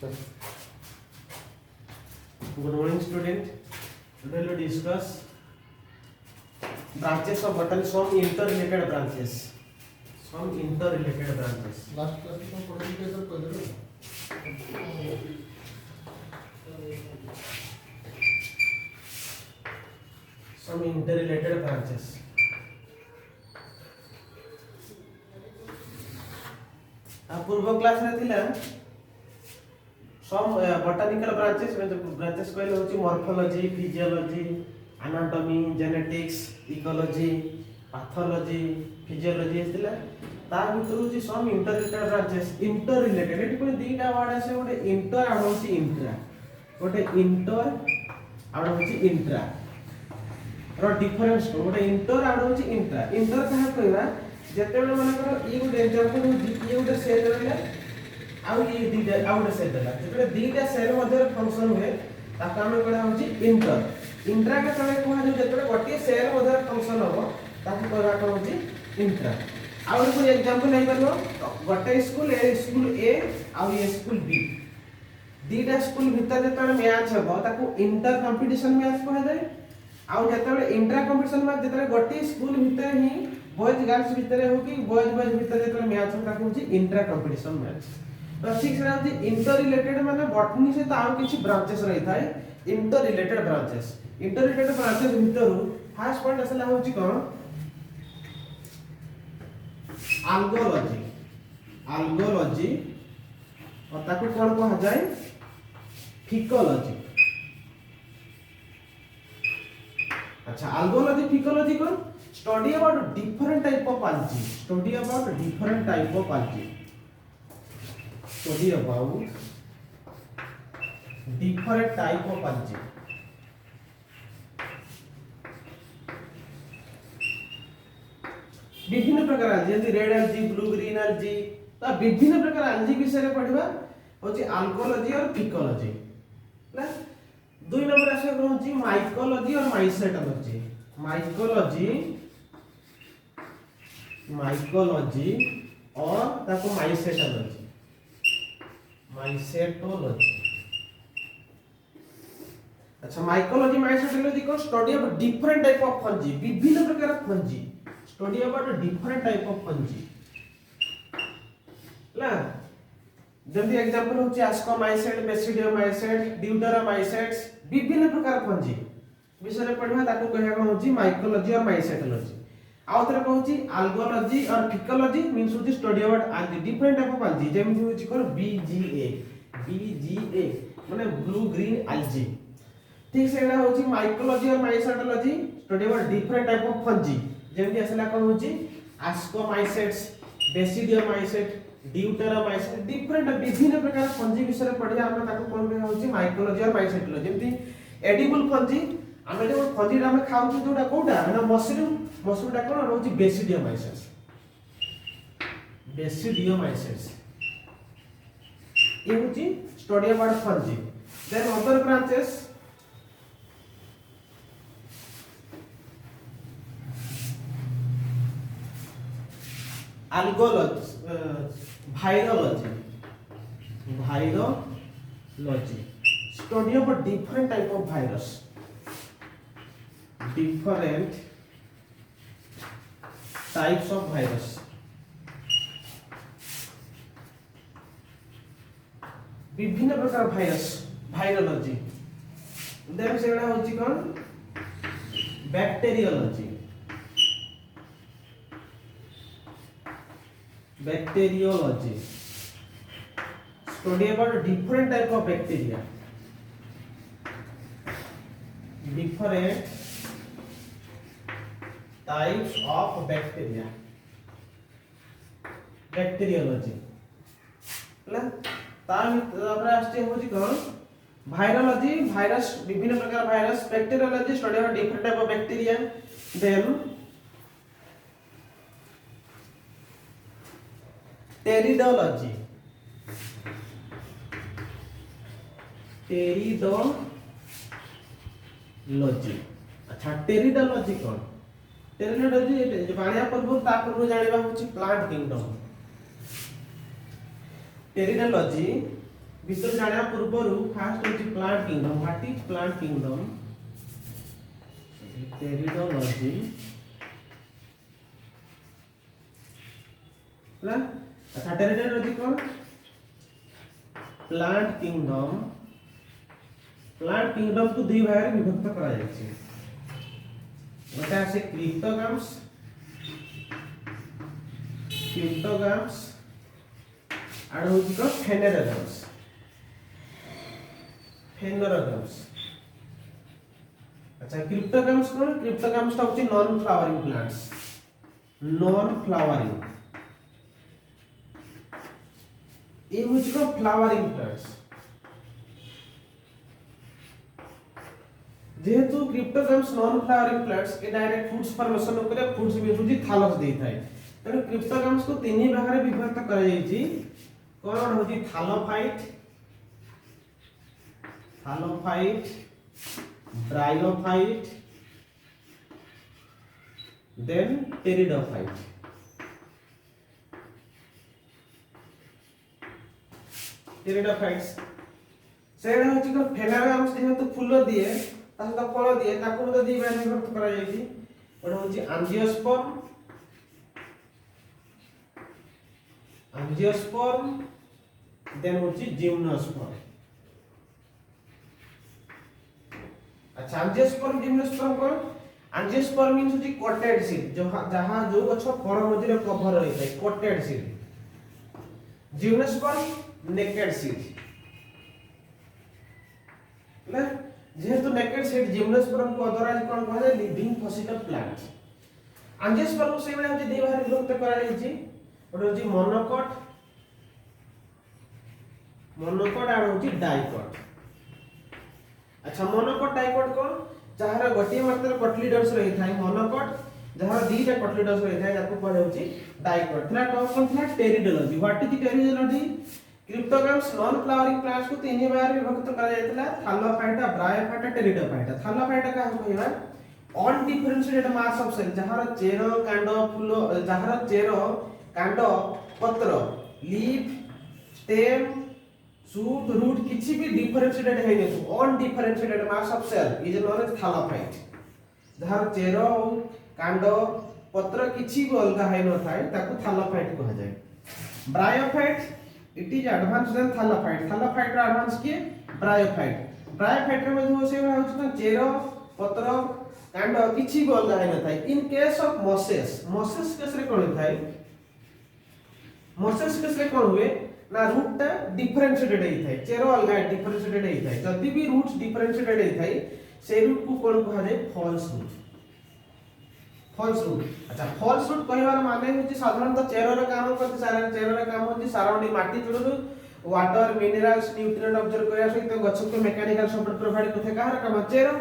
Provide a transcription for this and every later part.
Good morning, student. Today we will discuss branches of botany. Some interrelated branches. Some interrelated branches. Last class में पढ़ा के तो कर दो Some interrelated branches. पूर्व क्लास रे थिला some botanical branches branches कहले होची morphology, physiology, anatomy, genetics, ecology, pathology, physiology थिला ता भीतर होची some interrelated branches. Interrelated एटी कोन दीटा वर्ड आसे गोटे inter आउट होची intra गोटे inter आउट होची intra रो डिफरेंस गोटे inter आउट होची intra inter कहा कहबा जेतेबेले माने करो ई गोटे एग्जांपल होची ई गोटे सेल रहला आउ ये दीटा आउ गोटे सेल रहला जेतेबेले दीटा सेल मध्ये फंक्शन हुए ताका हम कहला होची इंटर इंट्रा के तळे कोहा जो जेतेबेले गोटे सेल मध्ये फंक्शन हो ताकू कहला को होची इंट्रा आउ कोई एग्जांपल नै करबो गोटे स्कूल ए आउ ए स्कूल बी दीटा स्कूल भीतर जेतेबेले मैच हो ताकू इंटर कंपटीशन मैच कहै जाय आउ जेतेबेले इंट्रा कंपटीशन मैच जेतेबेले गोटे स्कूल भीतर ही बॉयज गर्ल्स भीतर हो कि बॉयज भीतर जेतेबेले मैच हो ताकू होची इंट्रा कंपटीशन मैच तो ठीक से होची इंटर रिलेटेड माने बॉटनी से तो आउ किछि ब्रांचेस रही थाए इंटर रिलेटेड ब्रांचेस भीतर फर्स्ट पॉइंट असला होची कोन algology और ताकू कोन कहा जाय फिकोलॉजी अच्छा algology फिकोलॉजी कोन study about different type of algae study about different type of algae study about different type of algae विभिन्न प्रकार algae red algae blue green algae तो विभिन्न प्रकार algae विषय रे पढिबा होची algology और फिकोलॉजी ना दुई नंबर आसे होची माइकोलॉजी और माइसेटोलॉजी माइकोलॉजी और ताको माइसेटोलॉजी अच्छा माइकोलॉजी माइसेटोलॉजी को study of different type of fungi विभिन्न प्रकार fungi study about different type of fungi ला जल्दी एग्जांपल होची एस्कोमाइसेट बेसिडियोमाइसेट ड्यूटेरोमाइसेट्स विभिन्न प्रकार फंजी विषय रे पढिबा ताको कहया कोन होची माइकोलॉजी और माइसेटोलॉजी आउ तरे कहूची algology और फिकोलॉजी मींस होची study about algae different type of algae जेमि होची कोन BGA माने ब्लू ग्रीन algae ठीक से एडा होची माइकोलॉजी और mycetology study about different type of fungi जेमि असला कोन होची एस्कोमाइसेट्स बेसिडियोमाइसेट ड्यूटेरोमाइसेट डिफरेंट विभिन्न प्रकार फंजी विषय रे पढिया हम ताको कोन कहया होची माइकोलॉजी और माइसेटोलॉजी जेमि एडिबल फंजी आमे जो फंजी रा हम खाउ जोडा कोडा ना मशरूम टा कोन होची बेसिडियोमाइसेट्स ये होची study about fungi then other branches virology study about different type of virus different types of virus विभिन्न प्रकार भाइरस वायरोलॉजी देन सेडा होची कोन bacteriology study about different type of bacteria different types of bacteria bacteriology ला तापर आस्ते होची कोन virology virus विभिन्न प्रकार virus bacteriology study about different type of bacteria then pteridology अच्छा टेरिडोलॉजी कोन टेरिडोलॉजी बाणिया पूर्व ता पूर्व जानिबा होची प्लांट किंगडम टेरिडोलॉजी भीतर जाना पूर्व फास्ट होची plant kingdom what is plant kingdom pteridology ना अच्छा टेरिडोलॉजी कौन प्लांट किंगडम को दुई भाग में विभक्त करा जायछि गोटे आसे क्रिप्टोग्राम्स आड़ होछि को फेनेरोग्राम्स अच्छा क्रिप्टोग्राम्स कौन क्रिप्टोग्राम्स होछि नॉन फ्लावरिंग प्लांट्स ये होछि को फ्लावरिंग प्लांट्स जेहेतु क्रिप्टोग्राम्स नॉन फ्लावरिंग प्लांट्स के डायरेक्ट फूड्स फॉर्मेशन करे फूड्स में होछि थालस देई थाए तेणु क्रिप्टोग्राम्स को तीन भाग में विभक्त करा जायछि कोन होछि थालोफाइट ब्रायोफाइट देन टेरिडोफाइट सेडा होछि को फेनेरोग्राम्स जेहेतु फूल दिए ताहा फल दिए ताको मते दी भाग में विभक्त करा जायछि ओडा होछि एंजियोस्पर्म देन होछि जिम्नोस्पर्म अच्छा जिम्नोस्पर्म कोन एंजियोस्पर्म मींस होछि कोटेड सीड जहां जो गछ फल मझिरे कवर रही थाए coated seed gymnosperm naked seed ले जेहेतु नेकेड सीड जिम्नोस्पर्म को अदरवाइज कोन कहै छै लिविंग फॉसिल प्लांट एंजियोस्पर्म से बडा होछि दी भाग में विभक्त करा जायछि ओडा होछि मोनोकॉट आर होछि डाइकॉट अच्छा मोनोकॉट डाइकॉट कोन जहार गोटे मात्र कोटलीडर्स रही थाए मोनोकॉट जहार दीटा कोटलीडर्स रही थाए ताको कहै होछि डाइकॉट थला टॉप कोन थला pteridology what is pteridology cryptograms non flowering plants को तीन भाग में विभक्त करा जायतला थालोफाइटा ब्रायोफाइटा टेरिडोफाइटा थालोफाइटा का कहबा अनडिफरेंशिएटेड मास ऑफ सेल जहार चेरो कांड फूल जहार चेरो कांड पत्र लीफ स्टेम शूट रूट किछि भी डिफरेंशिएटेड है नै undifferentiated mass of cell is known as thallophyte जहार चेरो कांड पत्र किछि भी अलगा है न थाए ताको थालोफाइट कहा जाय bryophyte it is advance than thallophyte रा एडवांस के ब्रायोफाइट रे जो से होछ ना चेरो पत्र कांड किछि भी अलगा है न थाए in case of Moses case रे कोन थाए मोसेस केस रे कोन हुए ना रूट ता डिफरेंशिएटेड है थाए चेरो अलगा डिफरेंशिएटेड है थाए जदी भी रूट्स डिफरेंशिएटेड है थाए से रूट को कोन कहा जाय फॉल्स रूट अच्छा फॉल्स रूट कहबार माने होची साधारणतः चेरो रे काम करते चेरो रे काम होची सराउंडिंग माटी Tulu water minerals nutrient observe करिया सहित गछ को मैकेनिकल सपोर्ट प्रोवाइड करथे काहर काम चेरो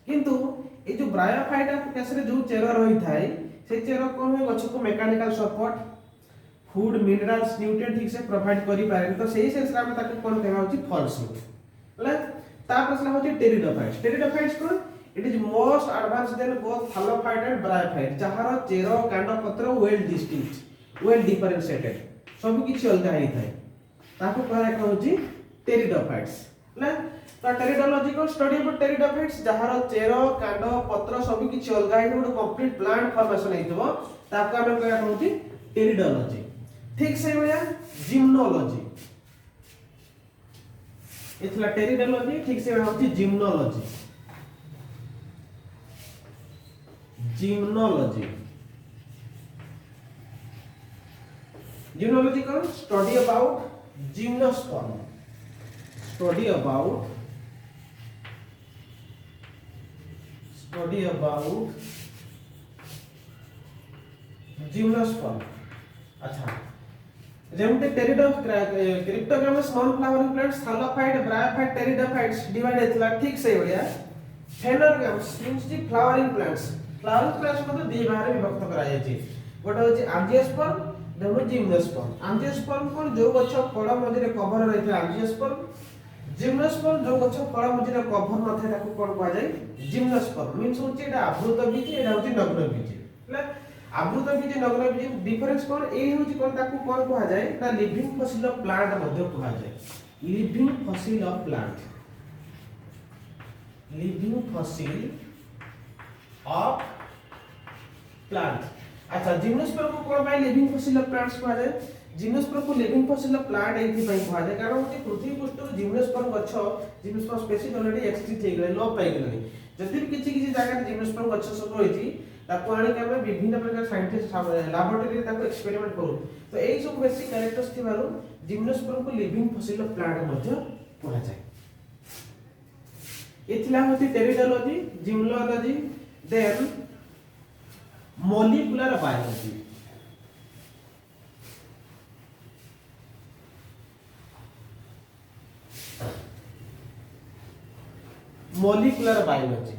किंतु ए जो ब्रायोफाइटा केस रे जो चेरो रही थाए से चेरो कोन है गछ को mechanical support food minerals nutrient ठीक से प्रोवाइड करि पारे तो सही सेंस रा में ताके कोन कहबा होची फॉल्स रूट ले ता प्रश्न होची टेरिडोफाइट्स को it is most advance than both thallophyte and bryophyte जहार चेरो कांड पत्र वेल डिस्टिंक्ट वेल डिफरेंशिएटेड सब किछि अलगा ही थाए ताको कहला का होची टेरिडोफाइट्स ले तो टेरिडोलॉजी को स्टडी अबाउट टेरिडोफाइट्स जहार चेरो कांड पत्र सब किछि अलगा ही गुड कंप्लीट प्लांट फॉर्मेशन हेतबो ताको हम कहला होची टेरिडोलॉजी ठीक से भैया जिम्नोलॉजी इथला टेरिडोलॉजी ठीक से होची जिम्नोलॉजी को स्टडी अबाउट जिम्नोस्पर्म जिम्नोस्पर्म अच्छा जेमते cryptograms non flowering plants thallophyte bryophyte pteridophytes divide हेतला ठीक से बढ़िया phanerograms means the flowering plants को तो दी भाग में विभक्त करा जाय छी गोटा होची एंजियोस्पर्म देनो जिम्नोस्पर्म एंजियोस्पर्म कोन जो गछ फल मझिरे कवर रही था एंजियोस्पर्म जिम्नोस्पर्म जो गछ फल मझिरे कवर न थे ताको कोन कहै जाय जिम्नोस्पर्म मींस होची एटा आवृत बीज एटा होची नग्न बीज ले आवृत बीज नग्न बीज डिफरेंस कोन ए होची कोन ताको कोन कहै जाय ना लिविंग फॉसिल प्लांट मध्ये कहै जाय living fossil of plant, living fossil of plant. अच्छा जिम्नोस्पर्म को कोन by living fossil of plants कहा जाय? जिम्नोस्पर्म को लिविंग फॉसिल ऑफ प्लांट एथि पई कहा जाय कारण कि पृथ्वी पृष्ठ जिम्नोस्पर्म गछ, जिम्नोस्पर्म स्पीशीज ऑलरेडी एक्सटिंक्ट हे गेले, लोप पाई गेले। जदि भी किछि किछि जगह जिम्नोस्पर्म गछ सब होइछि ताको आनी के हम विभिन्न प्रकार साइंटिस्ट लैबोरेटरी रे ताको एक्सपेरिमेंट करू। तो एई सब बेसिक कैरेक्टर्स थिबारु जिम्नोस्पर्म को लिविंग फॉसिल ऑफ प्लांट मध्ये कहा जाय। इथिला होती pteridology, gymnology, then molecular biology. Molecular biology,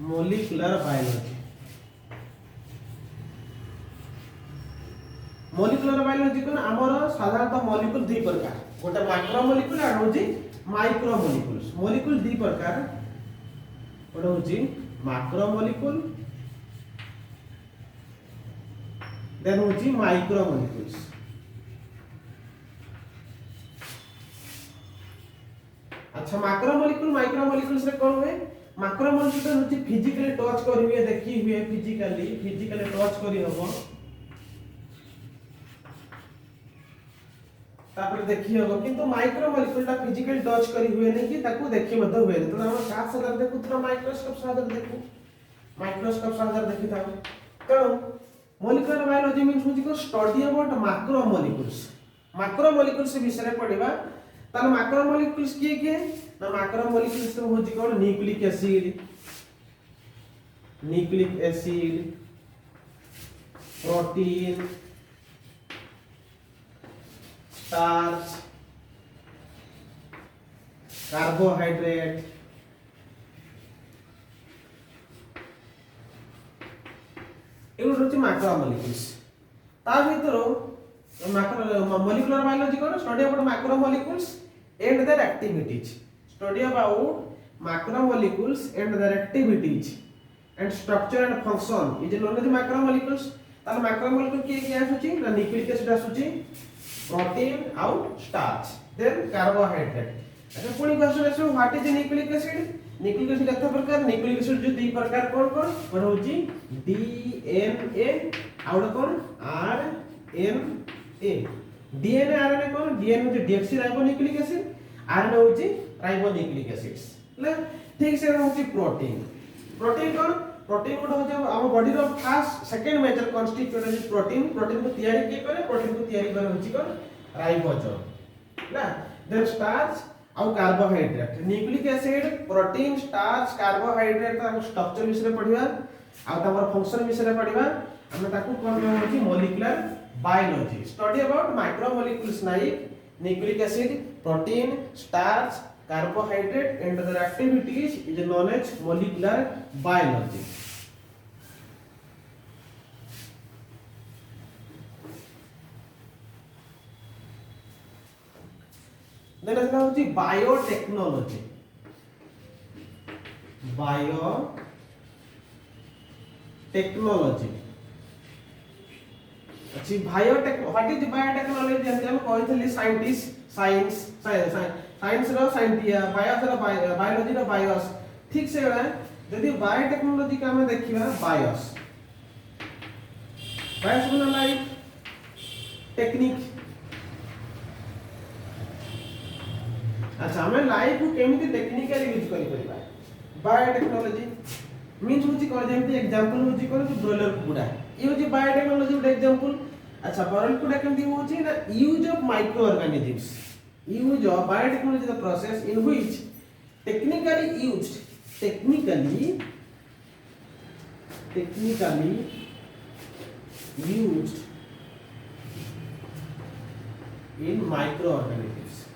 molecular biology, molecular biology को हमर साधारणतः मॉलिक्यूल दुई प्रकार, गोटे मैक्रो मॉलिक्यूल और होची माइक्रो मॉलिक्यूल्स। मॉलिक्यूल दुई प्रकार, गोटे होची मैक्रो मॉलिक्यूल, देन होची माइक्रो मॉलिक्यूल्स। अच्छा मैक्रो मॉलिक्यूल माइक्रो मॉलिक्यूल्स रे कोन हुए? मैक्रो मॉलिक्यूल होची फिजिकली टच करी हुए, देखी हुए, फिजिकली टच करी हबो, तापर देखी हबो, किंतु माइक्रो मॉलिक्यूल ता फिजिकली टच करी हुए नै कि ताकू देखि मत हुए। तो हम साथ साथ देखु तो माइक्रोस्कोप साथ देखु, माइक्रोस्कोप साथ देखि था। तो मॉलिक्यूलर बायोलॉजी मींस होची को study about macro molecules. Macro molecules विषय रे पढिबा। तार मैक्रो मॉलिक्यूल्स किए ना मैक्रो मॉलिक्यूल्स तो होची कोन nucleic acid, protein, starch, carbohydrate, एगुड होची मैक्रो मॉलिक्यूल्स। ता भीतर मॉलिक्यूलर बायोलॉजी कोन study about macro molecules and their activities, study about macro molecules and their activities and structure and function is known as macro molecules. तार macro molecule के आसुची ना nucleic acid आसुची, protein आउट starch, then carbohydrate. अच्छा पुनी question आसो what is nucleic acid? Nucleic acid कथा प्रकार, न्यूक्लिक एसिड जो दी प्रकार कोन कोन कोन होची डीएनए आउट कोन आरएनए। डीएनए आरएनए कोन? डीएनए होची डीऑक्सीराइबोन्यूक्लिक एसिड, आरएनए होची राइबोन्यूक्लिक एसिड्स। ले ठीक से होची प्रोटीन। प्रोटीन कोन? प्रोटीन कोन होची हम बॉडी रो first second major constituent is protein. Protein को तैयारी के करे? प्रोटीन को तैयारी करे होची कोन राइबोसोम ना। देन स्टार्च आउ carbohydrate, nucleic acid, protein, starch, carbohydrate का स्ट्रक्चर विषय पढिबा आ तमर फंक्शन विषय पढिबा। हम ताकू कोन होची molecular biology, study about micro molecules like nucleic acid, protein, starch, carbohydrate and their activities is known as molecular biology. Then as now the biotechnology. Biotechnology. अच्छी biotech what is biotechnology? जैसे हम कहथली scientist science रो scientia, BIOS रो biology रो BIOS. ठीक से बड़ा यदि biotechnology का हम देखिबा बायोस बना लाइक टेक्निक। अच्छा हमें लाइफ को केमिति टेक्निकली यूज करि परिबा। बायोटेक्नोलॉजी मींस होची कोन? जेमति एग्जांपल होची कोन कि ब्रॉयलर कुकुड़ा, ये होची बायोटेक्नोलॉजी का एग्जांपल। अच्छा ब्रॉयलर कुकुड़ा केमति होची ना use of micro organisms. Use of biotechnology the process in which technically used in microorganisms.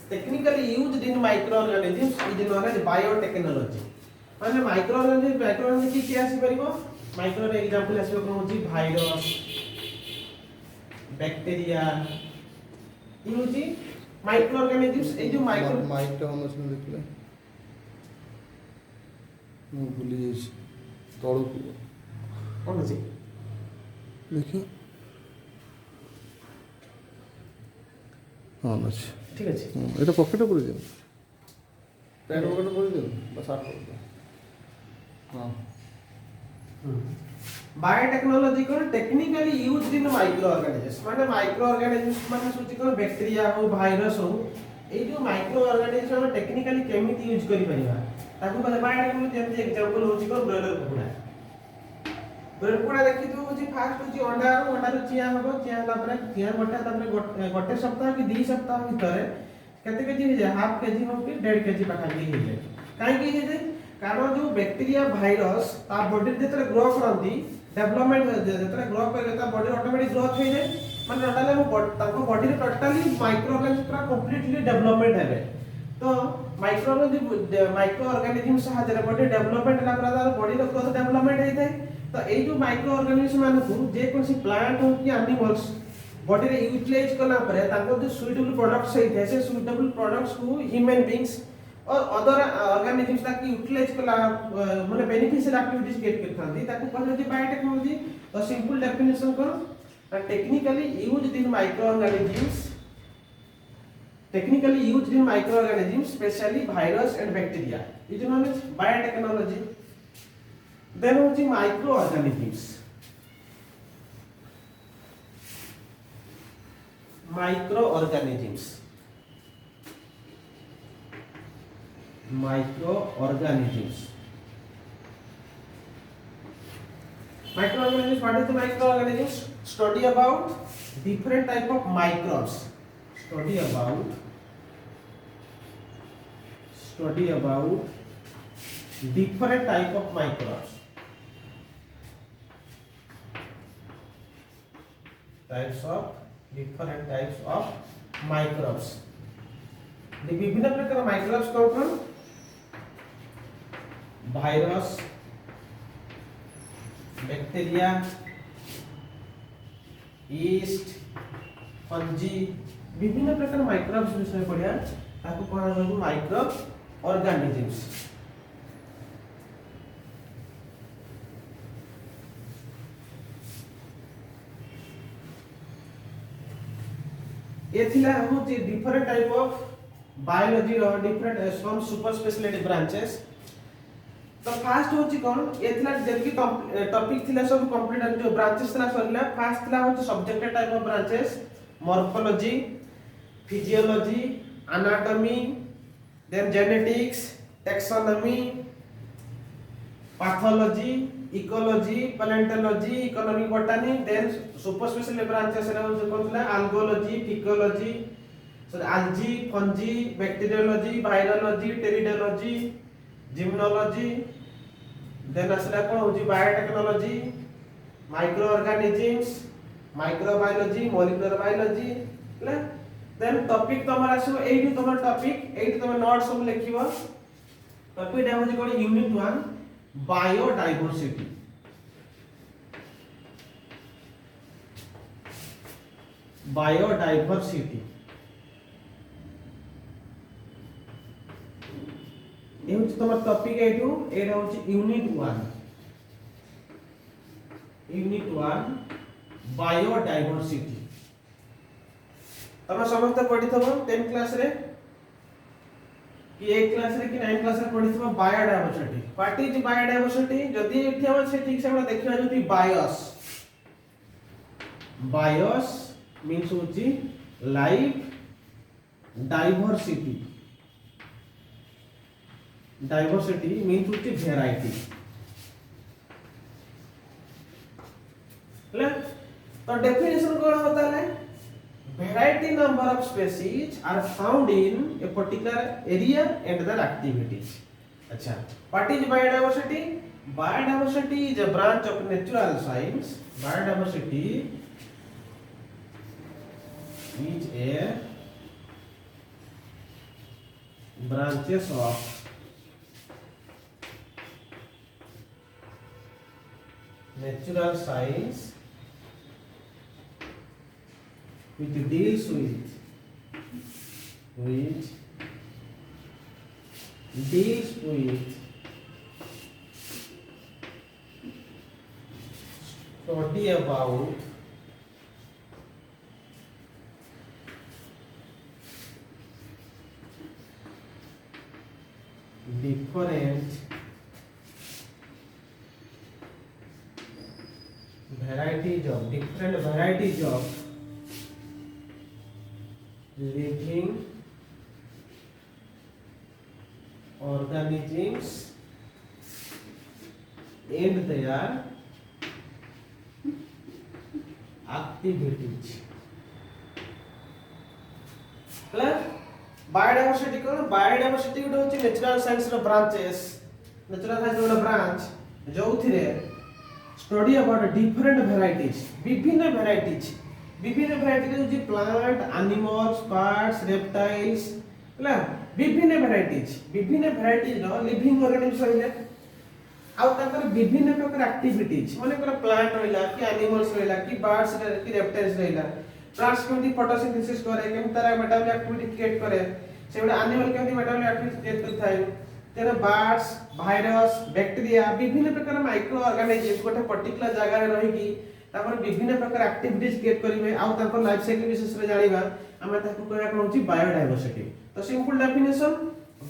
Technically used in microorganisms is known as biotechnology. माने माइक्रोऑर्गेनिज्म की क्या आसी परिबो? माइक्रो रे एग्जांपल आसी कोन होची वायरस, बैक्टीरिया, ई होची माइक्रोऑर्गेनिज्म्स। ए जो माइक्रो हम उसने देखले मु भूली जाइछ तळु कौन अछि देखिए हाँ अच्छे ठीक अछि এটা পকেটে পড়ে দিন প্যান্ট পকেটে পড়ে দিন বা শার্ট পকেটে हाँ बायोटेक्नोलॉजी को technically used in micro organisms माने माइक्रो ऑर्गेनिजम्स माने सोची को बैक्टीरिया हो वायरस हो ए जो माइक्रो ऑर्गेनिजम्स हम टेक्निकली केमिति यूज करि परिबा ताकू कहले बायोटेक्नोलॉजी जेमति एग्जांपल होची को ब्रॉयलर कुकुड़ा ब्रॉयलर कुकुड़ा देखि तो होची फास्ट होची अंडा रो चिया हबो चिया तापरे चिया गोटे सप्ताह कि 2 सप्ताह भीतर केते केजी हो जाय हाफ केजी हो कि 1.5 केजी पाखा भी हो जाय काहे कि हे कारण जो बैक्टीरिया भाइरस ता बॉडी जेतरे ग्रो करंती डेवलपमेंट जेतरे ग्रो करे ता बॉडी ऑटोमेटिक ग्रोथ हे जाय माने टोटली ताको बॉडी रे टोटली माइक्रो ऑर्गेनिज्म पूरा कंप्लीटली डेवलपमेंट हेबे तो माइक्रो ऑर्गेनिज्म सहायता रे बॉडी डेवलपमेंट ला पर बॉडी रो ग्रोथ डेवलपमेंट हे जाय तो ए जो माइक्रो ऑर्गेनिज्म मान को जे कोनसी प्लांट हो कि एनिमल्स बॉडी रे यूटिलाइज करला पर ताको जो सुइटेबल प्रोडक्ट्स हे थे से सुइटेबल प्रोडक्ट्स को ह्यूमन बीइंग्स और अदर ऑर्गेनिजम्स ताकि यूटिलाइज कला माने बेनिफिशियल एक्टिविटीज गेट करथांती ताकू कहले जे बायोटेक्नोलॉजी अ सिंपल डेफिनेशन को technically used in micro organisms specially virus and bacteria is known as biotechnology then होची micro organisms microorganisms what is the microorganisms study about different type of microbes study about different type of microbes different types of microbes the विभिन्न प्रकार microbes कौन virus bacteria yeast fungi विभिन्न प्रकार microbes विषय पढ़िया ताको कोन रहबो माइक्रो ऑर्गेनिजम्स एथिला हम डिफरेंट टाइप ऑफ बायोलॉजी रो different some super speciality branches तो फास्ट होची कोन एथला जेकी टॉपिक थिला सब कंप्लीट जो ब्रांचेस थिला सरला फास्ट थिला होची subject type of branches morphology physiology anatomy then genetics taxonomy pathology ecology palaeontology economic botany then super special branches रे कोन थिला algology physiology algae, fungi, bacteriology, virology, teridology, gymnology, then asla kon hoji biotechnology, microorganisms, microbiology, molecular biology, ले then topic तमरा आसो एठी तमर topic एठी तमर note सब लिखिबो टॉपिक डा होजी कोन यूनिट 1 बायोडायवर्सिटी ये होची तमर टॉपिक एठू एटा होची यूनिट 1 बायोडायवर्सिटी तमे समस्त पढिथबो 10 क्लास रे कि 8 क्लास रे कि 9 क्लास रे पढिथबो बायोडायवर्सिटी व्हाट इज बायोडायवर्सिटी जदी एठी हम से ठीक से हम देखिबा जदी बायोस मींस होची लाइफ डाइवर्सिटी मींस होची वैरायटी ले तो डेफिनेशन कोन होता है variety number of species are found in a particular area and their activities अच्छा what is biodiversity biodiversity is a branch of natural science biodiversity is a branches of natural science which deals with study about different varieties of living organisms and their activities. Biodiversity कौन biodiversity गोटे होची natural science रो branches natural science गोटे branch जो थिरे study about different varieties विभिन्न varieties होची plant animals birds reptiles हला विभिन्न varieties रो living organisms रहिले आउ ताकर विभिन्न प्रकार एक्टिविटीज माने कर प्लांट रहिला कि एनिमल्स रहिला कि बर्ड्स कि रेप्टाइल्स रहिला प्लांट्स केमती फोटोसिंथेसिस करे केमती तारा मेटाबॉलिक एक्टिविटी क्रिएट करे सेबडा एनिमल केमती मेटाबॉलिक एक्टिविटी क्रिएट करथाय तेरे बर्ड्स भाइरस बैक्टीरिया विभिन्न प्रकार माइक्रो ऑर्गेनिजम्स गोटे पर्टिकुलर जगह रे रहिकी तापर विभिन्न प्रकार एक्टिविटीज क्रिएट करिवे आउ ताकर लाइफ साइकिल विशेष रे जानिबा हमें ताकू कहया कोन होची बायोडाइवर्सिटी तो simple definition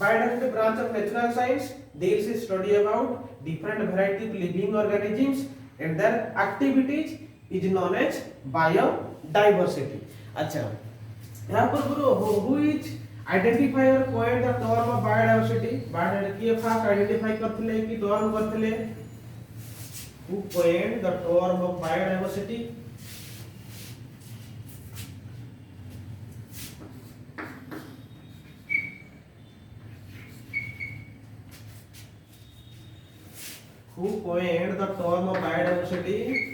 biodiversity branch of natural science deals with study about different variety of living organisms and their activities is known as biodiversity. अच्छा यहाँ पर who is identifier coined the term of biodiversity biodiversity ये fast identify करथिले कि term करथिले who coined the term of biodiversity who coined the term of biodiversity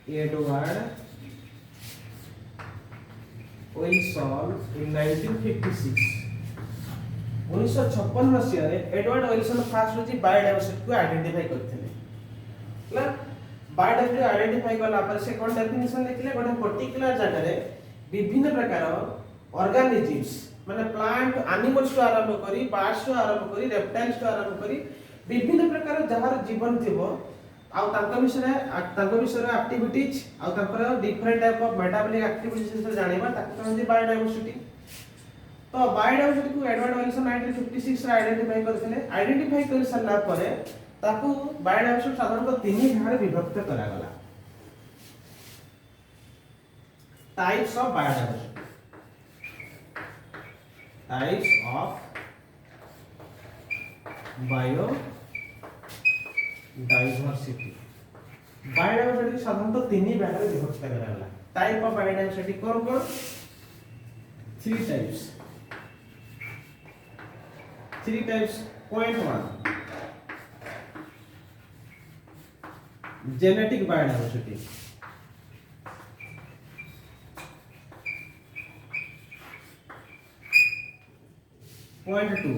Edward Wilson in 1956 1956 मसीह रे Edward Wilson fast होची biodiversity को identify करथिले हला biodiversity identify करला पर से कोन डेफिनेशन लिखले गोटे पर्टिकुलर जगह रे विभिन्न प्रकार ऑर्गेनिजम्स माने प्लांट एनिमल्स तो आरंभ करी बर्ड्स तो आरंभ करी रेप्टाइल्स तो आरंभ करी विभिन्न प्रकार जहार जीवन थिबो आउ तांका विषय एक्टिविटीज आउ तांकर different type of metabolic activities से जानिबा ताकू कहନ୍ତି बायोडाइवर्सिटी तो बायोडाइवर्सिटी को एडवर्ड विल्सन 1956 रे आइडेंटिफाई कर सारला परे ताकू बायोडाइवर्सिटी साधारणतः तीन भाग विभक्त करा गला टाइप्स ऑफ बायोडाइवर्सिटी बायोडाइवर्सिटी साधारणतः तीन भाग में विभक्त करा गला टाइप ऑफ बायोडाइवर्सिटी कौन कौन three types point 1 genetic biodiversity point 2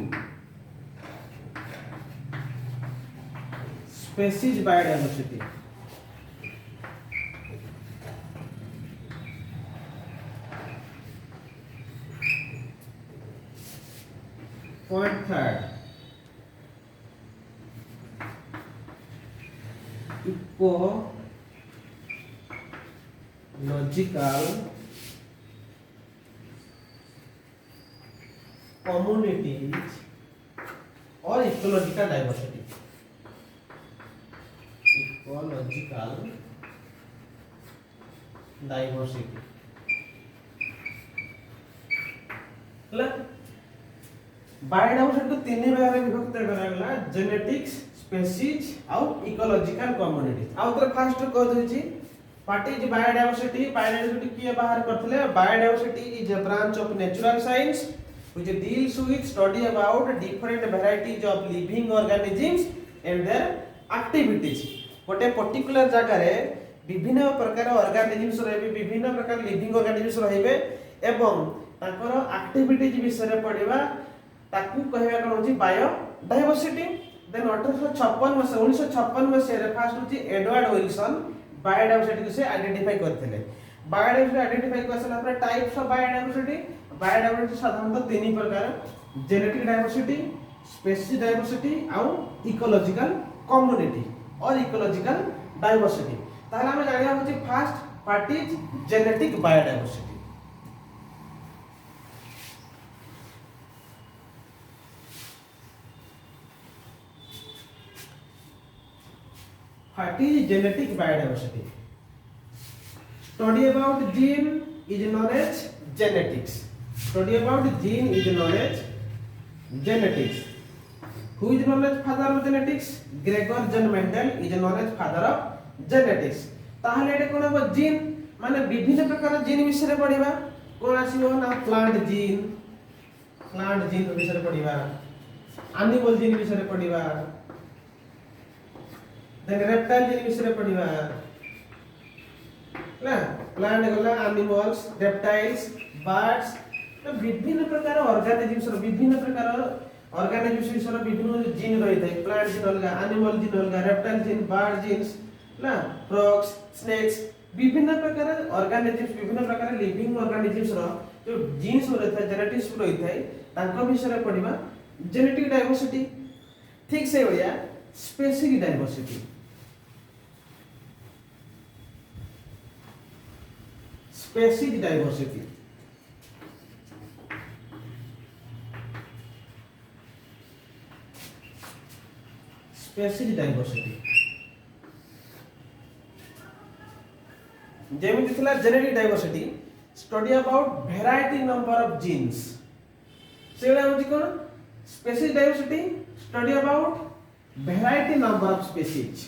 species biodiversity point 3 ecological communities और ecological diversity ecological diversity biodiversity को तीन भाग में विभक्त करागला जेनेटिक्स स्पीशीज और इकोलॉजिकल कम्युनिटीज आउ तर फर्स्ट कह दोची व्हाट इज बायोडाइवर्सिटी किए बाहर करथले biodiversity is a branch of natural science which deals with study about different varieties of living organisms and their activities गोटे पर्टिकुलर जगह रे विभिन्न प्रकार ऑर्गेनिजम्स रहबे विभिन्न प्रकार लिविंग ऑर्गेनिजम्स रहबे एवं ताकर एक्टिविटीज विषय पढिबा ताकू कहबा कोन होची बायोडाइवर्सिटी देन 1956 मसीह रे फर्स्ट होची एडवर्ड विल्सन बायोडाइवर्सिटी को से आइडेंटिफाई करथिले बायोडाइवर्सिटी आइडेंटिफाई करसला पर टाइप्स ऑफ बायोडाइवर्सिटी साधारणतः तीन प्रकार जेनेटिक डाइवर्सिटी स्पीशीज डाइवर्सिटी और इकोलॉजिकल कम्युनिटी और इकोलॉजिकल डाइवर्सिटी ताहले हम जानिया होची first what is genetic biodiversity What is genetic biodiversity? Study about gene is known as genetics. Study about gene is known as genetics. Who is known as father of genetics? Gregor John Mendel is known as father of genetics. ताहले एटे कोन हो gene माने विभिन्न प्रकार gene विषय पढिबा कोन आसीबो ना plant gene विषय पढिबा animal gene विषय पढिबा then reptile gene विषय पढिबा ना प्लांट गला एनिमल्स रेप्टाइल्स बर्ड्स तो विभिन्न प्रकार ऑर्गेनिजम्स विभिन्न प्रकार ऑर्गेनिजम्स विषय विभिन्न जीन रही थे प्लांट जीन अलगा एनिमल जीन अलगा रेप्टाइल जीन बर्ड जीन्स ना फ्रॉग्स स्नेक्स विभिन्न प्रकार ऑर्गेनिजम्स विभिन्न प्रकार लिविंग ऑर्गेनिजम्स रो जो जीन्स रही था जेनेटिक्स रही था तांको विषय पढिबा जेनेटिक डाइवर्सिटी ठीक से होया specific diversity specific diversity specific diversity जेमिति थिला genetic diversity study about variety number of genes सेडा होची कोन specific diversity study about variety number of species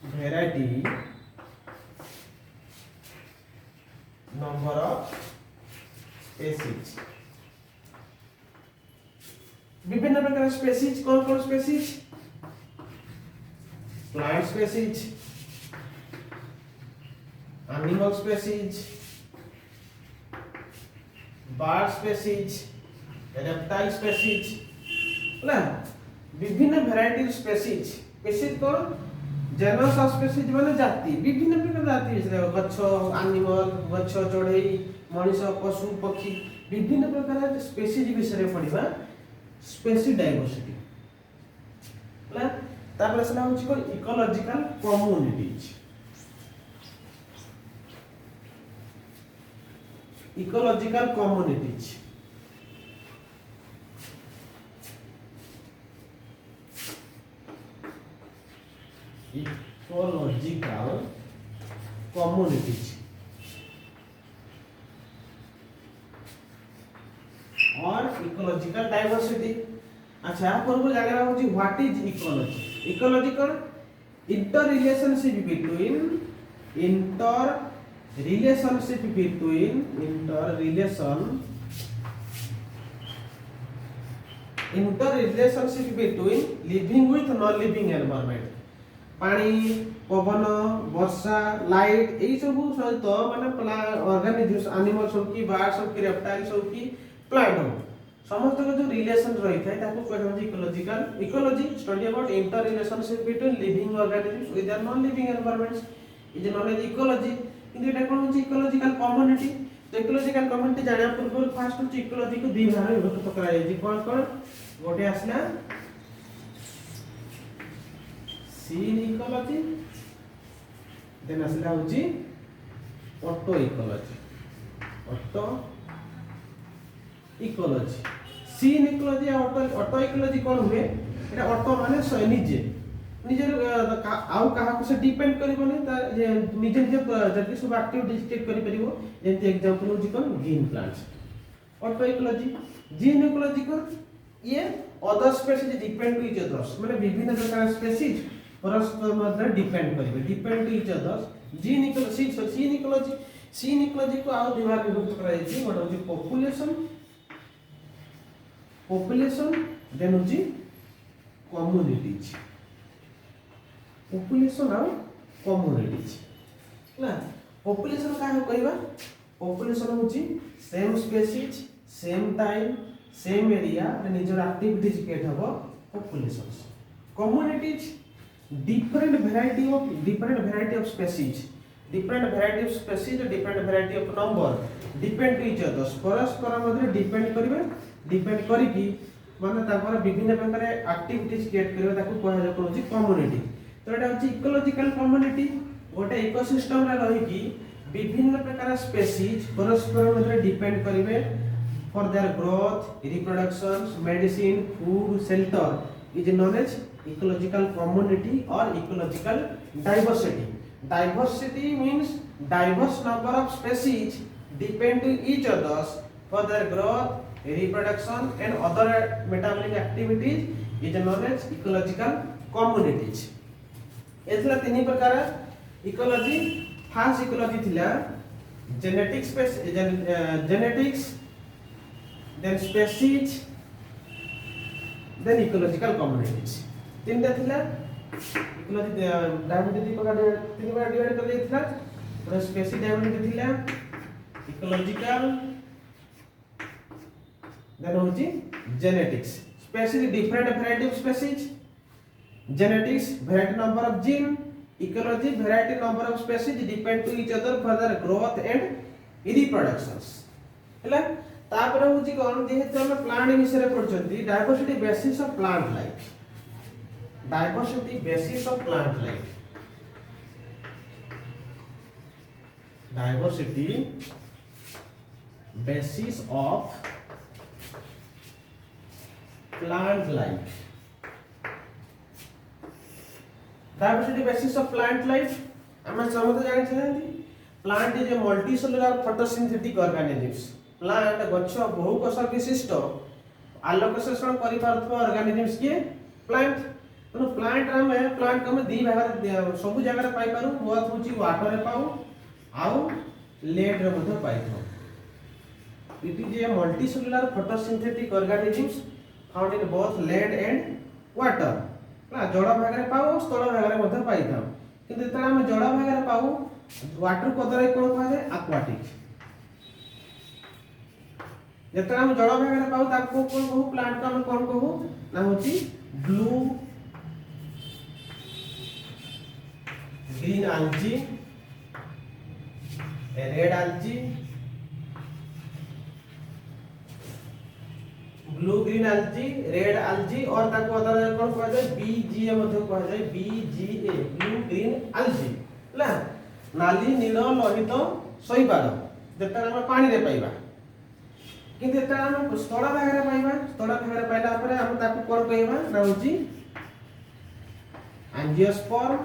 variety number of species विभिन्न प्रकार स्पीशीज कौन species plant species animal species bird species reptile species ना विभिन्न वैरायटी स्पीशीज स्पीशीज कौन genus of species माने जाति विभिन्न प्रकार जाति विषय गच्छ एनिमल गच्छ चढ़ई मनुष्य पशु पक्षी विभिन्न प्रकार स्पीशीज विषय पढिबा स्पेसिफिक डाइवर्सिटी ला तापर सला होची को ecological communities ecological communities ecological communities और इकोलॉजिकल डाइवर्सिटी अच्छा पूर्व जानेबा होची what is ecology ecology cone inter relationship between living with non living environment पानी पवन वर्षा लाइट एई सब सहित माने ऑर्गेनिजम्स एनिमल्स हो की बर्ड्स हो की रेप्टाइल्स हो की प्लांट हो समस्त को जो रिलेशन रही था ताको कहबा ecological ecology study about inter relationship between living organisms with their non living environments is known as ecology किंतु एटा कोन होची इकोलॉजिकल कम्युनिटी तो इकोलॉजिकल कम्युनिटी जानिया पूर्व फास्ट होची इकोलॉजी को दी भाग विभक्त करा जाय कोन गोटे आसला सीन इकोलॉजी देन आसला होची auto ecology synecology auto ecology कोन हुए एटा ऑटो माने निजे निजे आउ कहा को से डिपेंड करबोनी ता निजे निजे जति सब एक्टिविटी टेक करि परिबो जेंति एग्जांपल होची कोन green plants auto ecology synecology को ये other species depend to each others माने विभिन्न प्रकार स्पीशीज परस्पर मध्य डिपेंड करिवे depend to each others synecology को आउ दो भाग विभक्त करा जायछि गोटे होची पॉपुलेशन देन होची कम्युनिटीज पॉपुलेशन आउ कम्युनिटीज ना पॉपुलेशन का हो कहबा पॉपुलेशन होची same species same time same area निजर एक्टिविटीज केट हबो populations communities different variety of species different variety of number depend to each other परस्पर मध्ये डिपेंड करिवे डिपेंड करी कि माने तापर विभिन्न प्रकार एक्टिविटीज क्रिएट करबा ताको कहै जा कोन कम्युनिटी। तो एटा होची इकोलॉजिकल कम्युनिटी गोटे इकोसिस्टम रे रही कि विभिन्न प्रकार स्पीशीज परस्पर मध्ये डिपेंड करिवे for their growth reproduction medicine food shelter is known as ecological community और ecological diversity. Diversity means diverse number of species depend to each others for their growth, reproduction and other metabolic activities is known as ecological communities। एथला तीन प्रकार ecology. First ecology थिला genetics then species then ecological communities. तीनटा थिला ecology diversity प्रकार तीन बार divide कर दिया था। स्पीशीज डायवर्सिटी थिला इकोलॉजिकल देन होची genetics. Species different variety of species, genetics variety number of gene, ecology variety number of species depend to each other for their growth and reproductions। हैला तापर होची कोन जेहेतु हम प्लांट विषय रे पढछंती diversity basis of plant life. Diversity basis of plant life, diversity basis of plant life. Diversity basis of plant life हम समझते जानि छथि plant is a multicellular photosynthetic organisms. Plant गच्छ बहुकोश विशिष्ट आलोकसंश्लेषण करि पारथो ऑर्गेनिजम्स के प्लांट। तो प्लांट में प्लांट को दी भाग सब जगह रे पाई पारू। बहुत होची वाटर रे पाऊ आउ लैंड रे मध्ये पाई थो। It is a multicellular photosynthetic organisms found in both land and water. ना जड़ भाग रे पाऊ स्थल भाग रे मध्ये पाई थाउ। किंतु जेतरा हम जड़ भाग रे पाऊ वाटर पदरे कोन कहा जाय एक्वाटिक। जेतरा हम जड़ भाग रे पाऊ ताको कोन कहू प्लांट को हम कोन कहू ना होची blue green algae, red algae, blue green algae, red algae और ताको अदर कोन कहै छै BGA मध्ये कहै छै BGA ब्लू ग्रीन algae। ला नाली नील लोहित शैवाल जेतरा हम पानी रे पाइबा। किंतु जेतरा हम स्थल भाग रे पाइबा स्थल भाग रे पाइला परे हम ताको कोन कहैबा ना होची angiosperm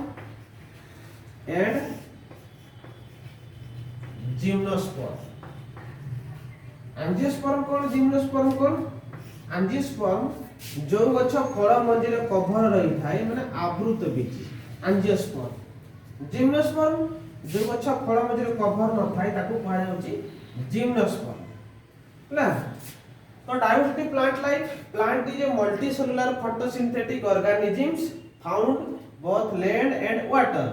and gymnosperm। Angiosperm cone gymnosperm cone? Angiosperm जो गछ फल मंजी रे कवर रही थाए माने आवृत बीज एंजियोस्पर्म। जिम्नोस्पर्म जो गछ फल मंजी रे कवर न थाए ताको कहा जाउची जिम्नोस्पर्म। ना तो diversity plant life. Plant is a multicellular photosynthetic organisms found both land and water।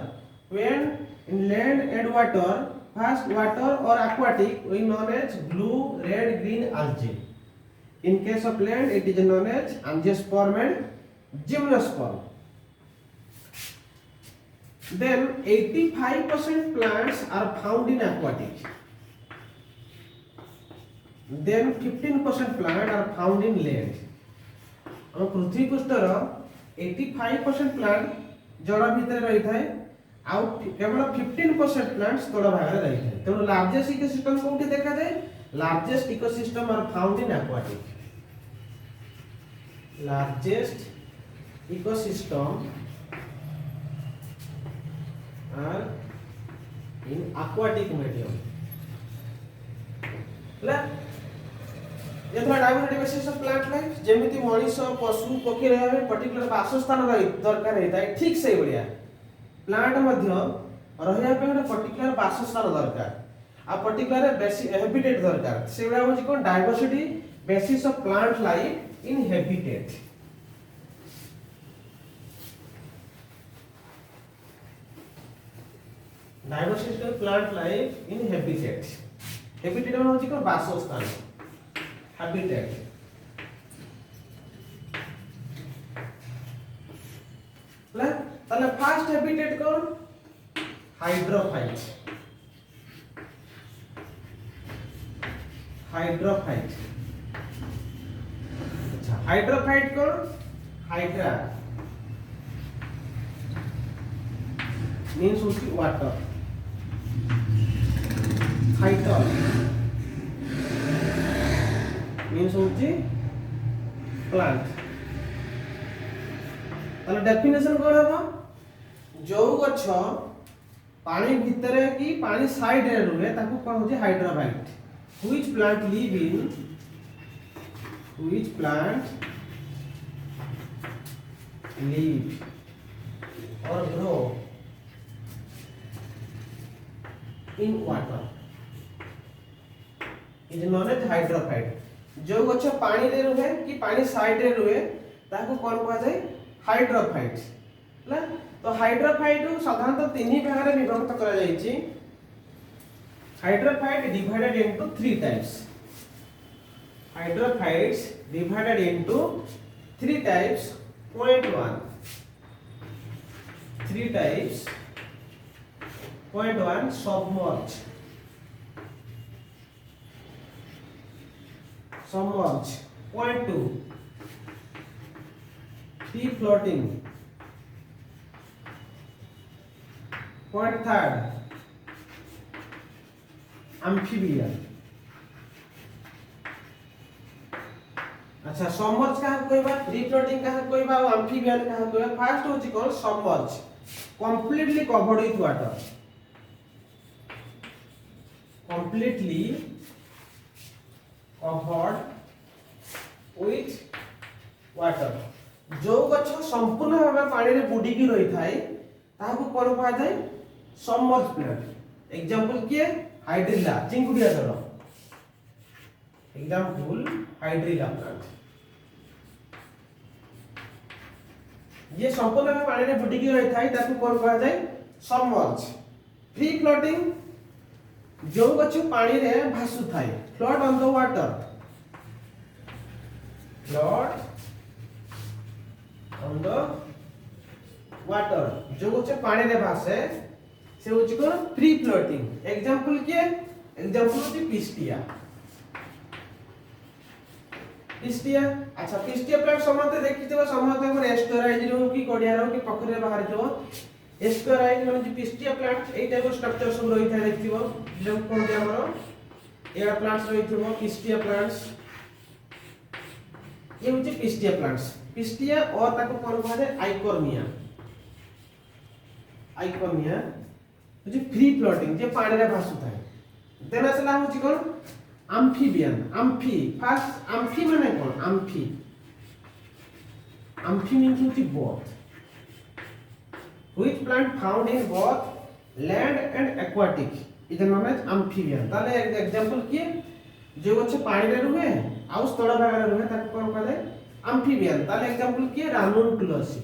when in land and water, first water or aquatic we known as blue red green algae। in case of land it is known as angiosperm and gymnosperm। then 85% plants are found in aquatic, then 15% plants are found in land। हम पृथ्वी पृष्ठर 85% plant जड़ भीतर रही थाए आउ केवल 15% plants तोड़ भाग रे रही थाए। तो लार्जेस्ट इकोसिस्टम कोठी देखा जाए? Largest ecosystem are found in aquatic. Largest ecosystem are in aquatic medium. ला एथरा diversity basis of plant life जेमिति मनीष पशु पक्षी रहे पर्टिकुलर वासस्थान रही दरकार होता है ठीक से बढ़िया प्लांट मध्य रहिया पे ଗୋଟେ पर्टिकुलर वासस्थान दरकार आ पर्टिकुलर हैबिटेट दरकार। सेबडा होची कोन diversity basis of plant life in habitat. Diversity of plant life in habitat. Habitat मतलब होची कोन वासस्थान हैबिटेट। ला ताले फर्स्ट हैबिटेट कोन? हाइड्रोफाइट। हाइड्रोफाइट अच्छा हाइड्रोफाइट कौन हाइड्रा मीन्स होची वाटर फाइटर मीन्स होची प्लांट ताले डेफिनेशन कोन हबो जो गछ पानी भितरे की पानी साइड रे रुहे ताकू कोन होची hydrophyte which plant live in which plant live or grow in water is known as hydrophyte जो गछ पानी रे रुहे कि पानी साइड रे रुहे ताको कोन कहै जाय हाइड्रोफाइट हला तो हाइड्रोफाइट साधारणतः तीन भाग रे विभक्त करा जायछि hydrophyte divided into 3 types hydrophytes divided into 3 types. Point 1 3 types. Point 1 submerged point 2 free floating point 3 amphibian अच्छा सबमर्ज का कहबा फ्री फ्लोटिंग का कहबा और एम्फीबियन का कहबा फर्स्ट होची कोन submerge completely covered with water completely covered with water जो गछ संपूर्ण भाबे पानी रे बुडी की रही थाए ताकू कोन कहा जाय सबमर्ज प्लांट एग्जांपल किए हाइड्रिला चिंगुडिया जल एग्जांपल हाइड्रिला प्लांट ये संपूर्ण में पानी रे बुडी की रही थाई ताकू कोन कहा जाय सबमर्ज फ्री फ्लोटिंग जो गछ पानी रे भासु थाई float on the water float on the water जो गछ पानी रे भासे से होची कोन फ्री फ्लोटिंग एग्जांपल के एग्जांपल होची पिस्टिया पिस्टिया अच्छा पिस्टिया प्लांट समते देखिथिबो समते हमर एस्टोराइज रो कि कोडिया रो कि पोखरी रे बाहर जो एस्टोराइज माने जे पिस्टिया प्लांट एई टाइप स्ट्रक्चर सब रही था देखिथिबो जो कोन जे हमर एयर प्लांट्स रहिथिबो पिस्टिया प्लांट्स ये होची पिस्टिया प्लांट्स पिस्टिया और ताको कोन कहा जाय आइकोनिया जे फ्री फ्लोटिंग जे पानी रे भासु थाए देना सला होची कोन amphibian amphi first amphi माने कोन amphi means होची both which plant found in both land and aquatic is known as amphibian ताले एग्जांपल किए जो गछ पानी रे रुहे आउ स्थल भाग रे रुहे ताको कोन कहले amphibian ताले एग्जांपल किए ranunculusi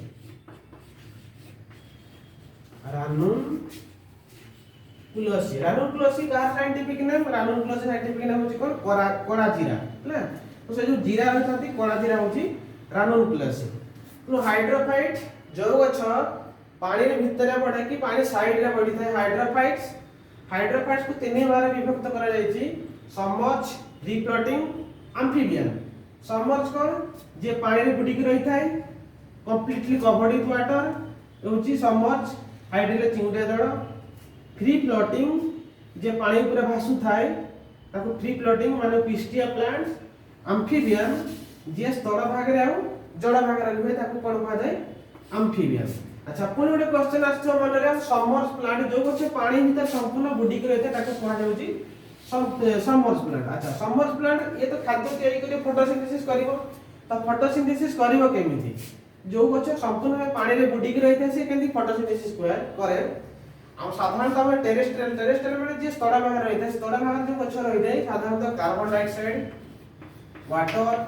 रानुकुलसी का साइंटिफिक नेम रानुकुलसी साइंटिफिक नेम होची कोन कोड़ा जीरा हला तो से जो जीरा रहथाती कोड़ा जीरा होची रानुकुलसी तो हाइड्रोफाइट जो गछ पानी रे भितरे पड़े कि पानी साइड रे पड़ी थाए हाइड्रोफाइट्स को तीन भाग रे विभक्त करा जायछि submerge free floating amphibian submerge कोन जे पानी रे बुडी की रही थाए कंप्लीटली कवर्ड विथ वाटर होची सबमर्ज हाइड्रिला चिंगुडिया जड़ फ्री फ्लोटिंग जे पानी ऊपर भासु थाए ताको फ्री फ्लोटिंग माने पिस्टिया प्लांट्स एम्फीबियन जे स्थल भाग रे आउ जड़ भाग रे रुहे ताको कोन कहा जाय एम्फीबियन अच्छा पुनी गोटे क्वेश्चन आछो मन रे सबमर्ज प्लांट जो गछ पानी भीतर संपूर्ण बुडी के रहते ताको कहा जाउची सबमर्ज प्लांट अच्छा सबमर्ज प्लांट ये तो खाद्य तैयारी करियो फोटोसिंथेसिस करिवो तो फोटोसिंथेसिस करिवो केमिति जो गछ संपूर्ण पानी रे बुडी के रहते से केंति फोटोसिंथेसिस करे हम साधारणतः टेरेस्ट्रियल में जे स्तड़ा भाग रही है स्तड़ा भाग जो गछ रही है साधारणतः कार्बन डाइऑक्साइड वाटर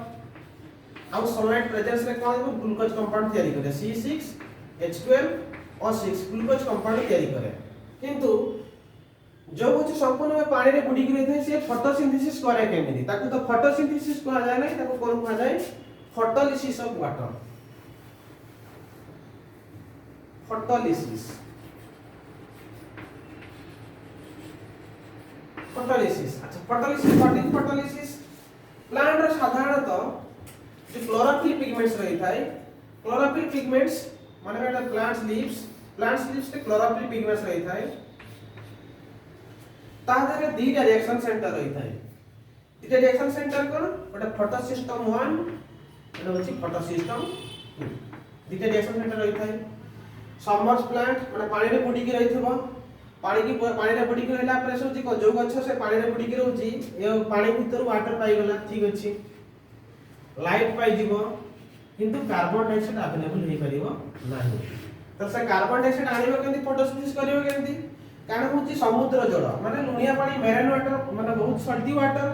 और सनलाइट प्रेजेंस रे कोन ग्लूकोज कंपाउंड तैयारी करे C6H12O6 ग्लूकोज कंपाउंड तैयारी करे किंतु जो गछ संपूर्ण में पानी रे बुडी के रही है से फोटोसिंथेसिस करे केमिति ताको तो फोटोसिंथेसिस कहा जाय नै ताको कोन कहा जाय फोटोलिसिस ऑफ वाटर फोटोलिसिस अच्छा photolysis what is photolysis plant रे साधारणतः जो क्लोरोफिल पिगमेंट्स रही थाए क्लोरोफिल पिगमेंट्स माने एटा प्लांट्स लीव्स रे क्लोरोफिल पिगमेंट्स रही थाए ता देरे दीटा रिएक्शन सेंटर रही थाए दीटा रिएक्शन सेंटर कोन ओटा फोटोसिस्टम 1 एटा होची फोटोसिस्टम 2 दीटा रिएक्शन सेंटर रही थाए सबमर्ज प्लांट माने पानी रे बुडी की रही थबो पानी रे बुडी की रहला पर से होची जो गछ से पानी रे बुडी की रहउची ए पानी भीतर वाटर पाई गेला ठीक अछि लाइट पाई जीवो किंतु कार्बन डाइऑक्साइड अवेलेबल हे परिबो नाही तो से कार्बन डाइऑक्साइड आनिबो केंती फोटोसिंथेसिस करिवो केंती कारण होची समुद्र जल माने लुनिया पानी मेरिन वाटर माने बहुत सल्टी वाटर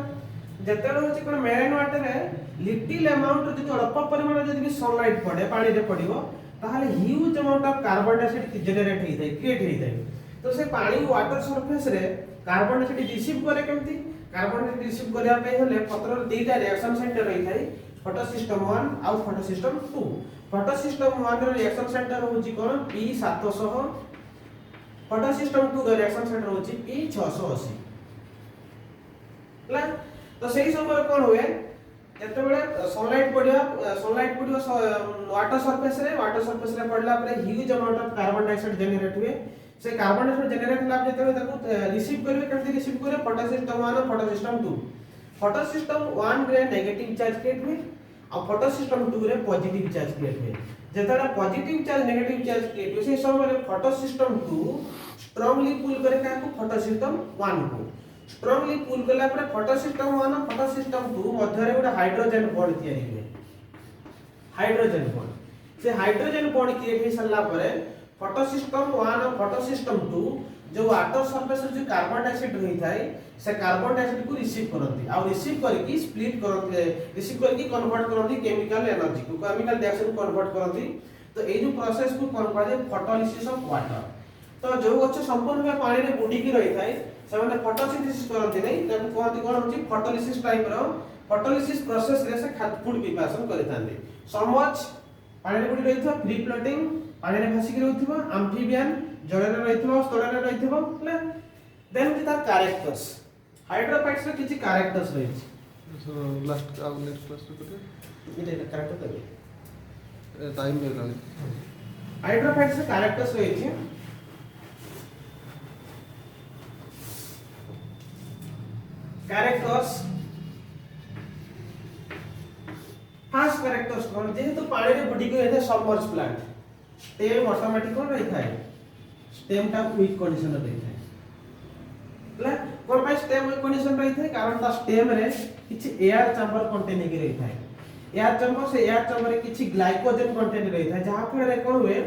जेतेबे होची कोन मेरिन वाटर रे लिटिल अमाउंट जो अल्प परिमाण जदि भी सनलाइट पड़े पानी रे पड़िबो ताहाले huge amount of carbon dioxide generate हे जाय क्रिएट हे जाय तो से पानी वाटर सरफेस रे कार्बन डाइऑक्साइड रिसीव करे केमती कार्बन डाइऑक्साइड रिसीव करिया पे होले पत्र दीटा रिएक्शन सेंटर रही थाई फोटोसिस्टम 1 आउ फोटोसिस्टम 2 फोटोसिस्टम 1 रो रिएक्शन सेंटर होची कोन P700 फोटोसिस्टम 2 रो रिएक्शन सेंटर होची P680 ला तो सही समय कोन हुए जते बेले सनलाइट पडियो वाटर सरफेस रे पडला पर huge amount of carbon dioxide generate हुए से कार्बन डाइऑक्साइड जनरेट होला जते ताको रिसीव करबे केमति रिसीव करे फोटोसिस्टम 1 और फोटोसिस्टम 2 फोटोसिस्टम 1 रे नेगेटिव चार्ज क्रिएट हुए और फोटोसिस्टम 2 रे पॉजिटिव चार्ज क्रिएट हुए जेतरा positive charge negative charge create हुए से समय रे फोटोसिस्टम 2 स्ट्रांगली पुल करे काको फोटोसिस्टम 1 को स्ट्रांगली पुल कला पर फोटोसिस्टम 1 और फोटोसिस्टम 2 मध्य रे गोटा हाइड्रोजन बॉन्ड तयारी हुए हाइड्रोजन बॉन्ड से हाइड्रोजन बॉन्ड क्रिएट हे सल्ला पर फोटोसिस्टम 1 और फोटोसिस्टम 2 जो वाटर सरफेस जो कार्बन डाइऑक्साइड रही थाए से कार्बन डाइऑक्साइड को रिसीव करंती आ रिसीव करके स्प्लिट करंती रिसीव करके कन्वर्ट करंती केमिकल एनर्जी को केमिकल डाइऑक्साइड को कन्वर्ट करंती तो ए जो प्रोसेस को कन्वर्ट फोटोलिसिस ऑफ वाटर तो जो गछ संपूर्ण में पानी रे बुडी की रही थाए से माने फोटोसिंथेसिस करंती नै ताको कहती कोन होची फोटोलिसिस टाइप रो फोटोलिसिस प्रोसेस रे से खाद्य फूड प्रिपरेशन करितांती समझ पानी रे बुडी रही था फ्री फ्लोटिंग पानी रे भासी की रहउथिबो एम्फिबियन जड़े रे रहिथिबो स्थळे रे रहिथिबो ले देन कि तार कैरेक्टर्स हाइड्रोफाइट्स रे किछि कैरेक्टर्स रहिछि सो लास्ट आउ नेक्स्ट क्लास रे करिए इते कैरेक्टर देबे टाइम हे लागे हाइड्रोफाइट्स रे कैरेक्टर्स रहिछि कैरेक्टर्स फर्स्ट कैरेक्टर्स कोन जेहेतु पानी रे बुडी के रहथे सबमर्ज प्लांट स्टेम ऑटोमेटिक कोन रही थाए स्टेम टा वीक कंडीशन रे रही थाए ला कोन पाइ स्टेम वीक कंडीशन रही थाए कारण ता स्टेम रे किछि एयर चैम्बर कंटेन के रही थाए एयर चैम्बर से एयर चैम्बर रे किछि ग्लाइकोजन कंटेन रही थाए जहां फल रे कोन हुए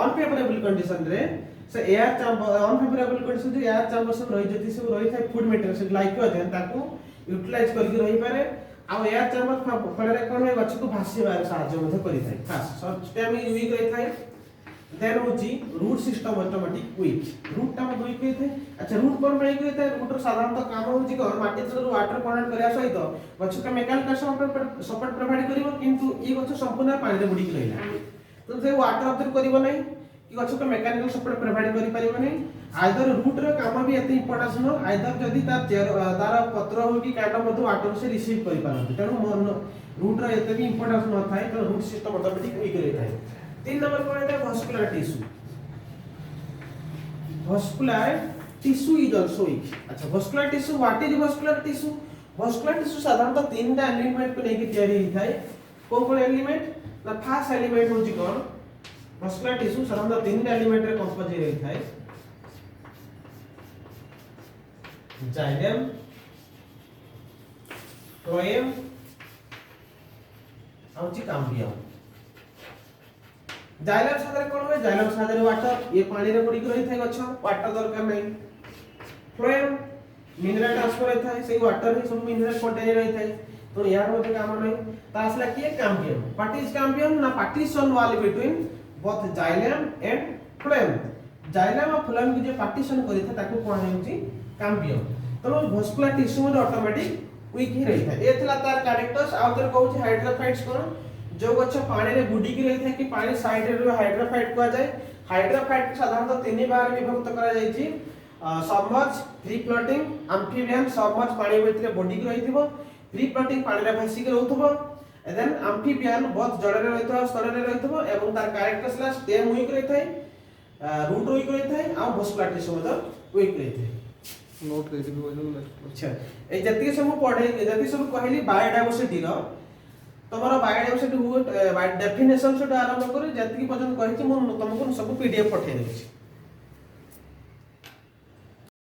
अनफेवरेबल कंडीशन रे से एयर चैम्बर अनफेवरेबल कंडीशन जो एयर चैम्बर सब रही जति सब रही थाए फूड मटेरियल से ग्लाइकोजन ताको यूटिलाइज करके रही पारे आ एयर चैम्बर फल रे कोन है गछ को भासी बार सहायता मधे करी थाए खास स्टेम वीक रही थाए देन होची root system automatic weak root टा में वीक थे अच्छा रूट कोन बई के थे रूट रो साधारणतः काम होची कोन माटी तल वाटर कंटेंट करिया सहित गछ के मेकानिकल सपोर्ट प्रोवाइड करिवो किंतु ई गछ संपूर्ण पानी रे बुडी के रहिला तो से वाटर ऑब्जर्व करिवो नै कि गछ के मेकानिकल सपोर्ट प्रोवाइड करि परिवो नै आइदर रूट रो काम भी एते इंपोर्टेंस न आइदर जदी तार पत्र हो कि कांड मधु वाटर से रिसीव करि पारन तेनु रूट रो एते भी इंपोर्टेंस न थाए तो रूट सिस्टम ऑटोमेटिक वीक रही थाए 3 नंबर कोन है vascular tissue vascular tissue is also weak अच्छा vascular tissue what is vascular tissue साधारणतः तीनटा एलिमेंट को लेके तयारी होई थाए कोन एलिमेंट ना फर्स्ट एलिमेंट होची कोन vascular tissue साधारणतः तीनटा एलिमेंट रे कंपोज रही थाए जाइलम फ्लोएम आउची कैम्बियम जाइलम सादरे कोन होय जाइलम सादरे वाटर ये पानी रे पड़ी के रही थाए गछ वाटर दरकार नै फ्लोएम मिनरल ट्रांसफर होय थाए सेही वाटर ही सब मिनरल कंटेन रही थाए तो यार मते काम नै ता असला किए कैम्बियम व्हाट इज कैम्बियम ना partition wall between both xylem and phloem xylem और फ्लोएम की जे पार्टीशन करी था ताको कोन हेउची कैम्बियम तो vascular टिश्यू में ऑटोमेटिक वीक ही रही थाए एथला तार कैरेक्टर्स आउटर कहूची हाइड्रोफाइट्स कोन जो गछ पानी रे बुडी की रही था कि पानी साइड रे हाइड्रोफाइट को जाय हाइड्रोफाइट साधारणतः तीन बार विभक्त करा जाय छी submerge free floating amphibian submerge पानी भीतर बुडी की रही थिबो फ्री फ्लोटिंग पानी रे भासी के रहउथबो and then amphibian both ଜଳରେ ରହିଥିବା ସ୍ତରରେ ରହିଥିବ ଏବଂ ତାର କ୍ୟାରେକ୍ଟର ହେଲା stem weak ରହିଥାଏ, root weak ରହିଥାଏ ଆଉ vascular tissue ମଧ୍ୟ weak ରହିଥାଏ। नोट कैसे भी वजन नेक्स्ट अच्छा ए जति सब पढे जति सब कहली बायोडायवर्सिटी रो तमरो बायोडायवर्सिटी डेफिनेशन से आरंभ करे जति पर्यंत कहि कि मु तुमको सब पीडीएफ पठे देछि।